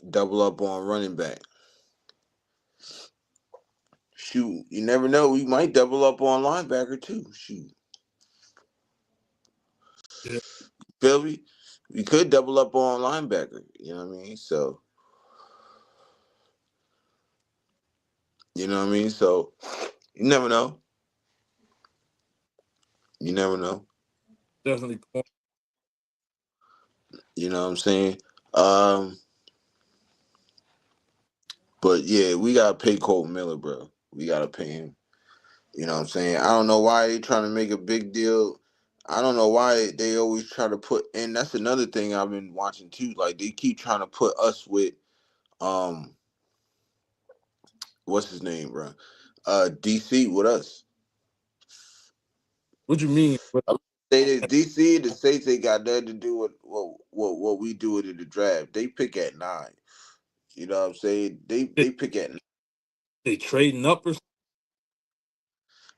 S1: double up on running back. Shoot, you never know. We might double up on linebacker too. Shoot,
S2: Yeah,
S1: feel me? We could double up on linebacker. You know what I mean? So you know what I mean. So you never know. You never know.
S2: definitely.
S1: You know what I'm saying? Um, but yeah, we gotta pay Colton Miller, bro. We gotta pay him. You know what I'm saying? I don't know why they trying to make a big deal. I don't know why they always try to put, and that's another thing I've been watching too. Like they keep trying to put us with um what's his name, bro? DC with us.
S2: What you mean?
S1: I say that DC, the States ain't got nothing to do with what we do in the draft. They pick at 9. You know what I'm saying? They pick at 9.
S2: They trading up or something?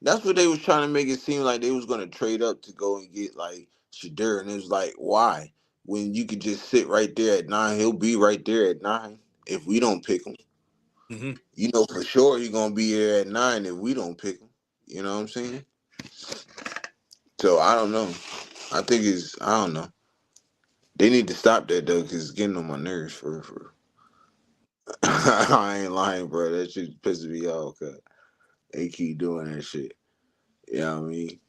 S1: That's what they was trying to make it seem like they was gonna trade up to go and get like Shadur, and it was like, why? When you could just sit right there at 9, he'll be right there at 9 if we don't pick him.
S2: Mm-hmm.
S1: You know for sure he's gonna be here at 9 if we don't pick him. You know what I'm saying? So I don't know. I don't know. They need to stop that though, cause it's getting on my nerves for. I ain't lying, bro. That shit pisses me off. Cause they keep doing that shit. You know what I mean?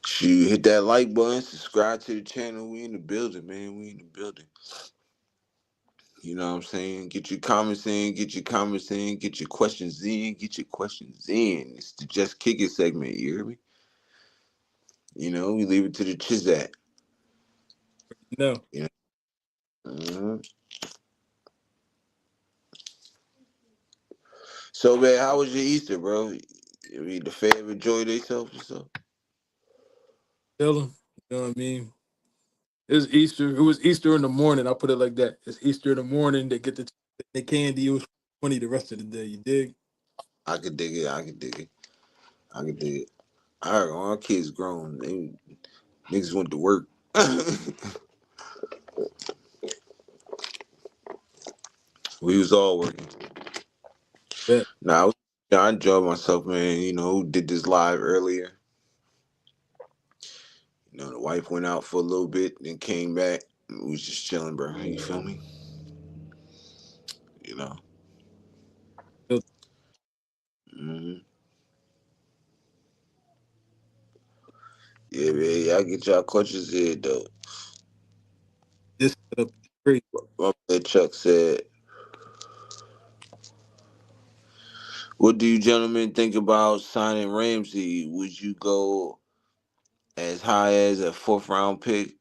S1: Shoot, hit that like button, subscribe to the channel. We in the building, man. We in the building. You know what I'm saying? Get your comments in, get your comments in, get your questions in, get your questions in. It's the Just Kick It segment, you hear me? You know, we leave it to the Chizat.
S2: No,
S1: You know? Mhm. So, man, how was your Easter, bro? I mean, the fam enjoy themselves and stuff?
S2: tell them. You know what I mean? It's Easter. It was Easter in the morning. I'll put it like that. It's Easter in the morning. They get the candy. It was funny the rest of the day. You dig?
S1: I could dig it. I could dig it. I could dig it. All right, all our kids grown. Niggas went to work. We was all working.
S2: Bet.
S1: Now, I enjoyed myself, man. You know, did this live earlier. You know, the wife went out for a little bit, then came back. We was just chilling, bro. You feel me? You know. hmm Yeah, man. Y'all get y'all questions in, though.
S2: This setup is crazy.
S1: My man Chuck said, "What do you gentlemen think about signing Ramsey? Would you go as high as a fourth round pick?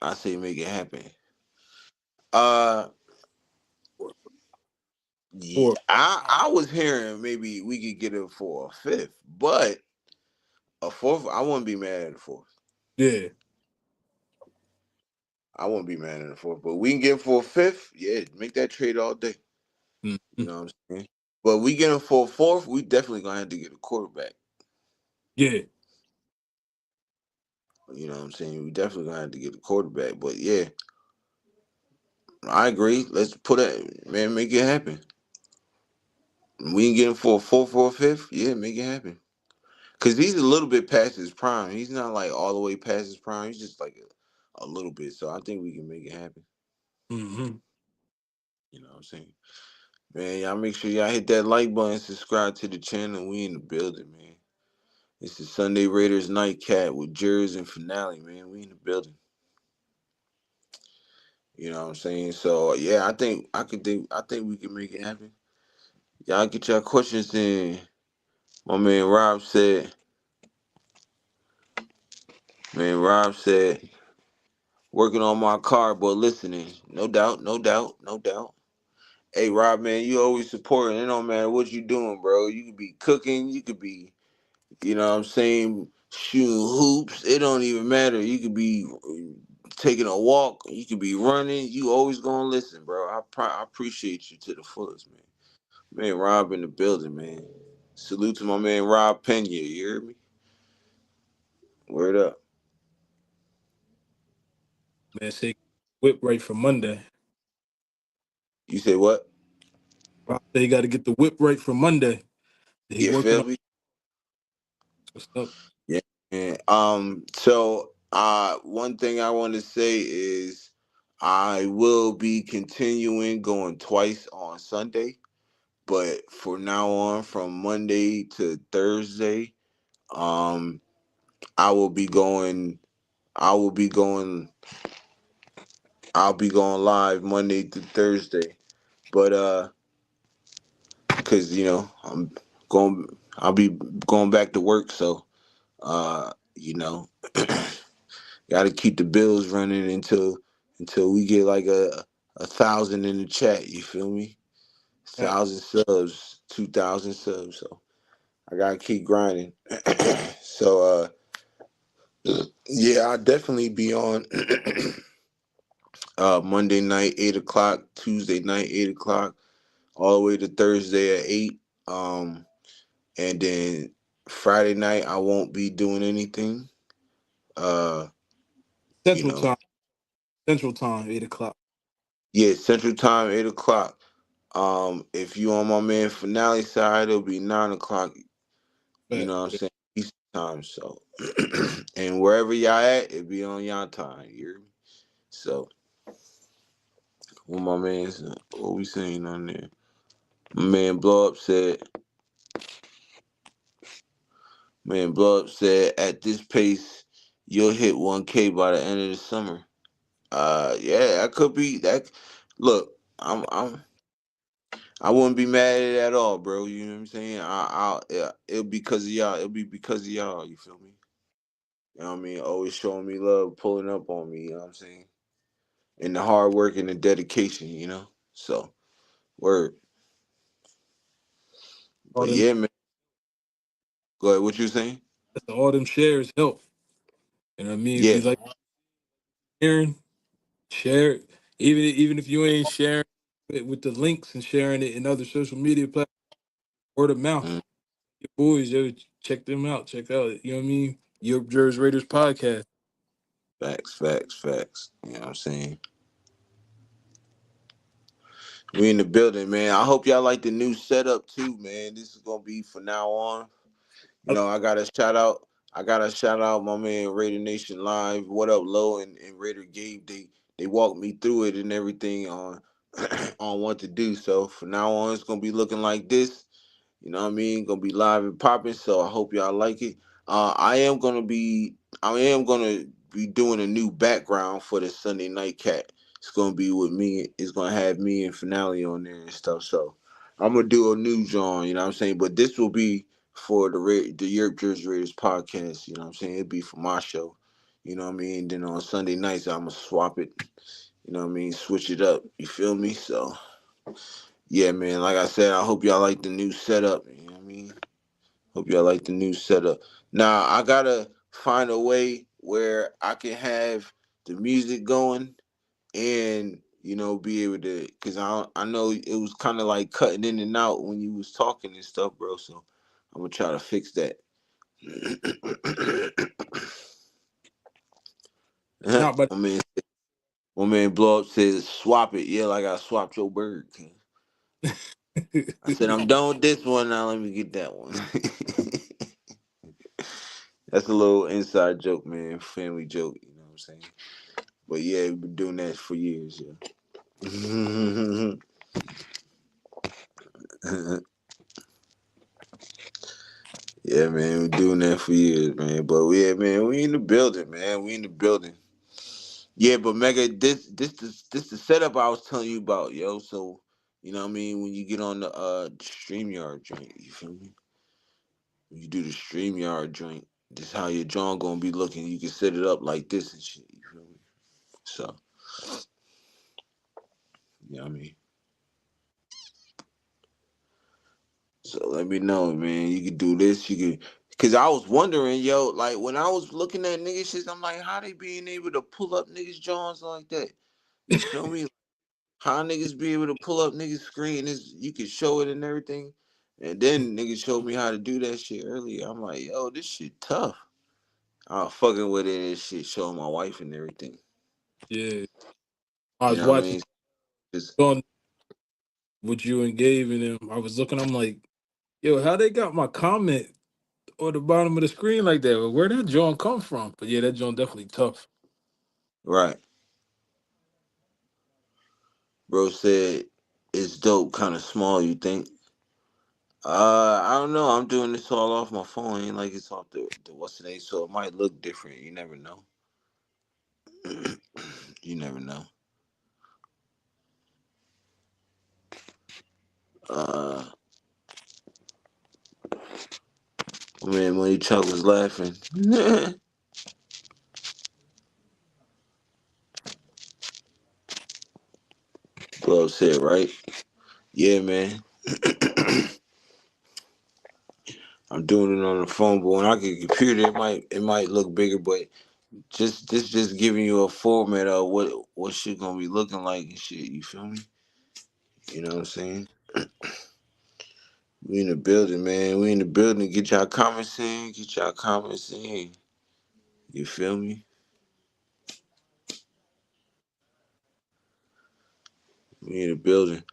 S1: I say make it happen." Uh, yeah,
S2: For
S1: I was hearing maybe we could get him for a fifth, but a fourth, I wouldn't be mad at a fourth.
S2: yeah.
S1: I wouldn't be mad at a fourth, but we can get him for a fifth. Yeah, make that trade all day. You
S2: Mhm.
S1: know what I'm saying? But we get him for a fourth, we definitely gonna have to get a quarterback.
S2: Yeah.
S1: You know what I'm saying? We definitely gonna have to get a quarterback. But yeah, I agree. Let's put it, man, make it happen. We can get him for a fourth or a fifth. Yeah, make it happen. Cause he's a little bit past his prime. He's not like all the way past his prime. He's just like a little bit. So I think we can make it happen.
S2: Hmm.
S1: You know what I'm saying? Man, y'all make sure y'all hit that like button, subscribe to the channel. We in the building, man. This is Sunday Raiders Nightcap with Jerz and Finale, man. We in the building. You know what I'm saying? So yeah, I think we can make it happen. Y'all get your questions in. My man Rob said, working on my car but listening. No doubt, no doubt, no doubt. Hey Rob, man, you always supporting. It don't matter what you doing, bro. You could be cooking, you could be, you know what I'm saying, shooting hoops. It don't even matter. You could be taking a walk. You could be running. You always gonna listen, bro. I appreciate you to the fullest, man. Man, Rob in the building, man. Salute to my man Rob Pena. You hear me? Word up.
S2: Man, say whip right for Monday.
S1: You say what?
S2: I say you got to get the whip right for Monday. He
S1: You
S2: working
S1: feel
S2: on
S1: me?
S2: what's up.
S1: Yeah. Yeah. So one thing I want to say is I will be continuing going twice on Sunday, but for now on from Monday to Thursday, um I will be going I will be going I'll be going live Monday to Thursday. But cuz going I'll be going back to work, so you know, got to keep the bills running until we get like a thousand in the chat. You feel me?
S2: Right.
S1: 1,000 subs, 2,000 subs. So I gotta keep grinding. So yeah, I'll definitely be on Monday night 8 o'clock, Tuesday night 8 o'clock, all the way to Thursday at 8. And then Friday night I won't be doing anything. Uh, you
S2: Central
S1: know,
S2: time. Central time, 8 o'clock.
S1: yeah, Central Time 8 o'clock. If you on my man Finale side, it'll be 9 o'clock. You
S2: Right.
S1: know what I'm saying? Eastern time. So, and wherever y'all at, it be on y'all time. You hear me? So, what my man's what we saying on there? My man Blow Up said, at this pace, you'll hit 1K by the end of the summer. Yeah, that could be that. Look, I wouldn't be mad at it at all, bro. You know what I'm saying? Yeah, it'll be because of y'all. It'll be because of y'all. You feel me? You know what I mean? Always showing me love, pulling up on me. You know what I'm saying? And the hard work and the dedication. You know. So word.
S2: All
S1: But
S2: them,
S1: yeah, man. Go ahead. What you saying?
S2: all them shares help. You know what I mean? If
S1: Yeah.
S2: you like sharing, share it. Even if you ain't sharing it with the links and sharing it in other social media platforms, word of mouth.
S1: Mm,
S2: Your boys, yo, check them out. Check out, you know what I mean? Your Jerz Raiders podcast.
S1: facts. Facts. Facts. You know what I'm saying? We in the building, man. I hope y'all like the new setup too, man. This is gonna be from now on. You know, I gotta shout out. I gotta shout out my man Raider Nation Live. What up, Low and Raider Gabe? They walked me through it and everything on on what to do. So from now on, it's gonna be looking like this. You know what I mean? Gonna be live and popping. So I hope y'all like it. I am gonna be doing a new background for the Sunday Night Cat. It's gonna be with me. It's gonna have me and Finale on there and stuff. So I'm gonna do a new John. You know what I'm saying? But this will be for the TheYurpJerz Raiders podcast. You know what I'm saying? It'll be for my show. You know what I mean? Then on Sunday nights I'm gonna swap it. You know what I mean? Switch it up. You feel me? So yeah, man. Like I said, I hope y'all like the new setup. You know what I mean? Hope y'all like the new setup. Now I gotta find a way where I can have the music going and be able to, cause I know it was kind of like cutting in and out when you was talking and stuff, bro. So I'm gonna try to fix that.
S2: Not but
S1: my man, my man blow up says swap it. Yeah, like I swapped your bird. I said I'm done with this one now. Let me get that one. That's a little inside joke, man. Family joke. You know what I'm saying? But yeah, we've been doing that for years. Yeah. Yeah, man, we're doing that for years, man. But yeah, man, we in the building, man. We in the building. Yeah, but Mega, this the setup I was telling you about, yo. So you know what I mean? When you get on the StreamYard joint, you feel me? When you do the StreamYard joint, this how your John gonna be looking. You can set it up like this and shit. You feel me? So, you know what I mean? So let me know, man. You can do this. You can, cause I was wondering, yo, like when I was looking at niggas shit, I'm like, how they being able to pull up niggas Johns like that? You feel me? How niggas be able to pull up niggas screen is you can show it and everything. And then niggas showed me how to do that shit earlier. I'm like, yo, this shit tough. I was fucking with it and shit, showing my wife and everything.
S2: yeah, I
S1: You
S2: was
S1: know what I
S2: watching
S1: mean? Just
S2: on with you and Gabe and them. I was looking. I'm like, yo, how they got my comment on the bottom of the screen like that? Well, where that John come from? But yeah, that John definitely tough.
S1: right. Bro said it's dope, kind of small. You think? I don't know. I'm doing this all off my phone. Ain't like it's off the what's the name, so it might look different. You never know. You never know. Uh, man, Money Chuck was laughing. Glove said, right? Yeah, man. I'm doing it on the phone, but when I get a computer, it might look bigger. But just giving you a format of what shit gonna be looking like and shit. You feel me? You know what I'm saying? We in the building, man. We in the building. Get y'all comments in. Get y'all comments in. You feel me? We in the building.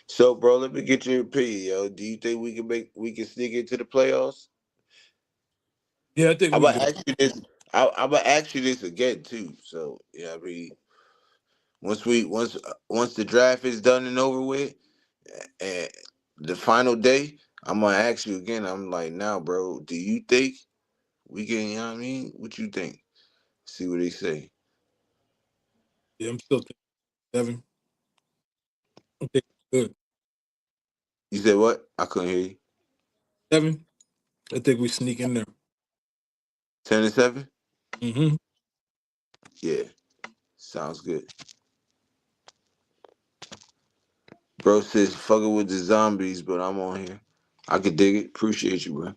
S1: So, bro, let me get your opinion, yo. Do you think we can sneak into the playoffs?
S2: Yeah, I think
S1: I'm
S2: we
S1: gonna
S2: can go.
S1: ask you this. I'm gonna ask you this again too. So, yeah, I mean, once the draft is done and over with, and the final day, I'm gonna ask you again. I'm like, now, bro, do you think we can? You know what I mean? What you think? See what they say.
S2: Yeah, I'm still thinking 7. I think good.
S1: You said what? I couldn't hear you.
S2: 7. I think we sneak in there.
S1: 10-7.
S2: Mm-hmm.
S1: Yeah, sounds good. Bro says fucking with the zombies, but I'm on here. I could dig it. Appreciate you, bro.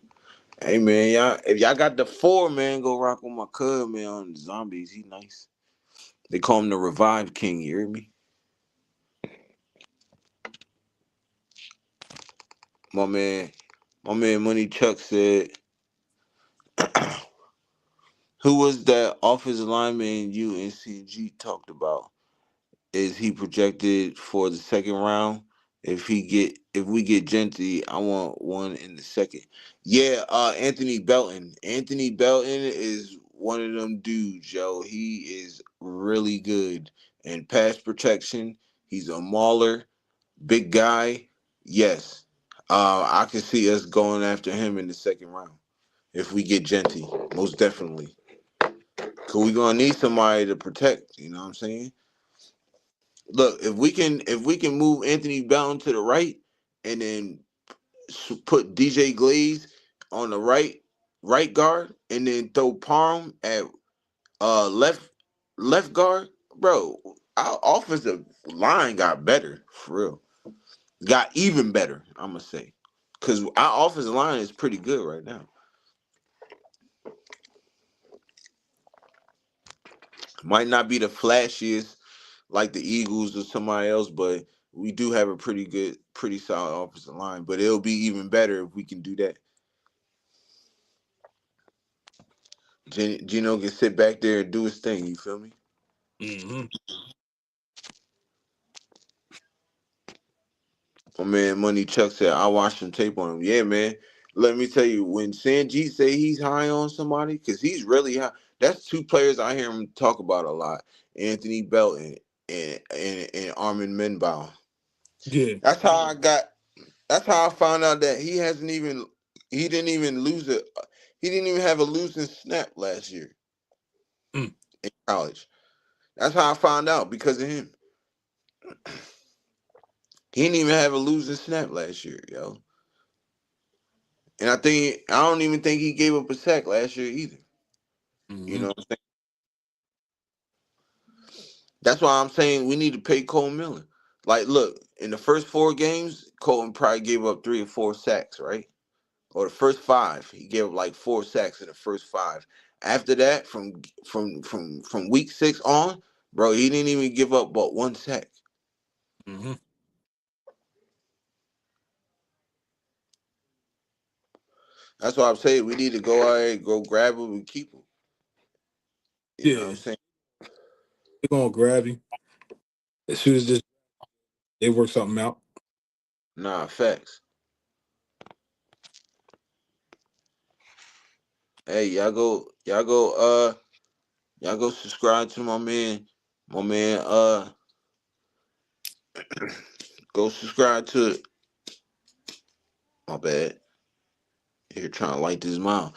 S1: Hey man, y'all, if y'all got the 4, man, go rock with my cuz, man, on the zombies. He nice. They call him the Revive King. You hear me? My man, my man, Money Chuck said, "Who was that offensive lineman you and CG talked about? Is he projected for the second round? If we get Genty, I want one in the second. Yeah, Anthony Belton. Anthony Belton is one of them dudes, yo. He is really good in pass protection. He's a mauler, big guy. Yes. I can see us going after him in the second round if we get Genty, most definitely. Cause we gonna need somebody to protect, you know what I'm saying? Look, if we can move Anthony Belton to the right and then put DJ Glaze on the right guard and then throw Parham at left guard, bro, our offensive line got better for real. Got even better, I'm gonna say, because our offensive line is pretty good right now. Might not be the flashiest like the Eagles or somebody else, but we do have a pretty good, pretty solid offensive line. But it'll be even better if we can do that. Gino can sit back there and do his thing. You feel me?
S2: Mm-hmm.
S1: My man Money Chuck said I watched some tape on him. Yeah, man. Let me tell you, when Sanjeet say he's high on somebody, because he's really high. That's two players I hear him talk about a lot: Anthony Belton and Armin Menbow.
S2: Yeah.
S1: That's how I got. That's how I found out that he didn't even lose it. He didn't even have a losing snap last year
S2: Mm.
S1: in college. That's how I found out because of him. He didn't even have a losing snap last year, yo. And I don't even think he gave up a sack last year either. You
S2: Mm-hmm.
S1: know what I'm saying? That's why I'm saying we need to pay Cole Miller. Like, look, in the first 4 games, Colton probably gave up 3 or 4 sacks, right? Or the first 5, he gave up like 4 sacks in the first 5. After that, from week 6 on, bro, he didn't even give up but 1 sack.
S2: Mm-hmm.
S1: That's why I'm saying we need to go out and go grab him and keep him. You know what I'm
S2: Yeah.
S1: saying?
S2: They're gonna grab him as soon as this they work something out.
S1: Nah, facts. Hey, y'all go subscribe to my man, go subscribe to, my bad, here trying to light this mouth.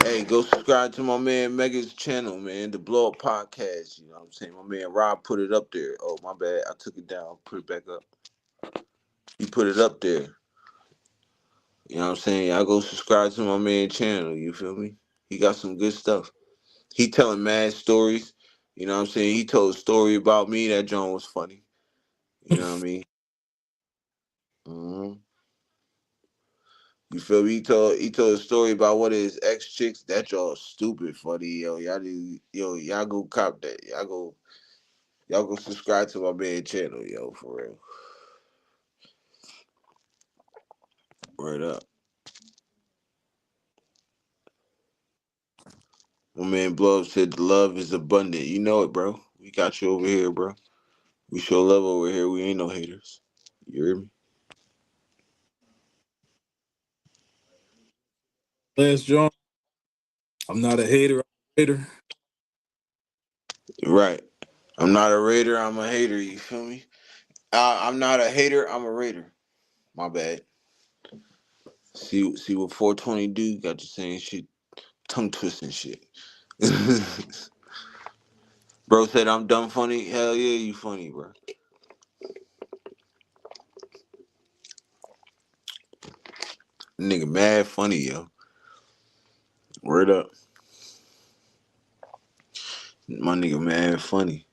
S1: Hey, go subscribe to my man Mega's channel, man, the Blow Up Podcast. You know what I'm saying? My man Rob put it up there. Oh, my bad. I took it down. Put it back up. He put it up there. You know what I'm saying? Y'all go subscribe to my man channel. You feel me? He got some good stuff. He telling mad stories. You know what I'm saying? He told a story about me. That John was funny. You know what I mean? hmm You feel me? He told a story about one of his ex chicks. That y'all stupid funny, yo. Y'all go cop that. Y'all go subscribe to my man channel, yo, for real. Word up. My man Blow Up said the love is abundant. You know it, bro. We got you over here, bro. We show love over here. We ain't no haters. You hear me?
S2: Last John, I'm not a hater. I'm a hater.
S1: Right. I'm not a raider. I'm a hater. You feel me? I'm not a hater. I'm a raider. My bad. See what 420 do? Got you saying shit, tongue twisting shit. Bro said I'm dumb funny. Hell yeah, you funny, bro. Nigga mad funny, yo. Word up. My nigga mad funny.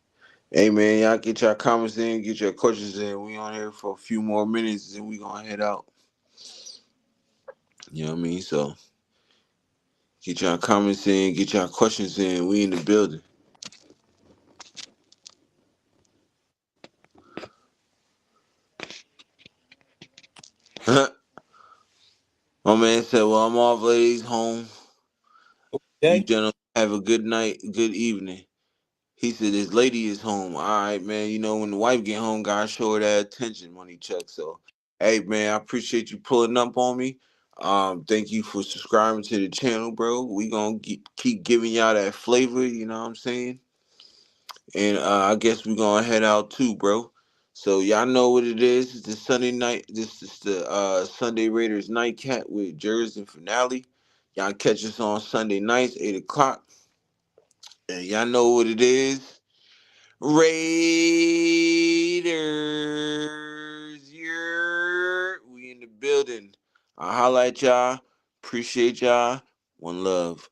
S1: Hey man, y'all get your comments in, get your questions in. We on here for a few more minutes and we gonna head out. You know what I mean? So get your comments in, get your questions in. We in the building. My man said, well, I'm off, ladies, home. You
S2: Okay.
S1: gentlemen have a good night, good evening. He said his lady is home. All right, man. You know when the wife get home, gotta show her that attention, money check. So, hey, man, I appreciate you pulling up on me. Thank you for subscribing to the channel, bro. We gonna keep giving y'all that flavor. You know what I'm saying? And I guess we gonna head out too, bro. So y'all know what it is. It's the Sunday night. This is the Sunday Raiders nightcap with Jerz and finale. Y'all catch us on Sunday nights, 8 o'clock. And y'all know what it is. Raiders, we in the building. I holla at y'all. Appreciate y'all. One love.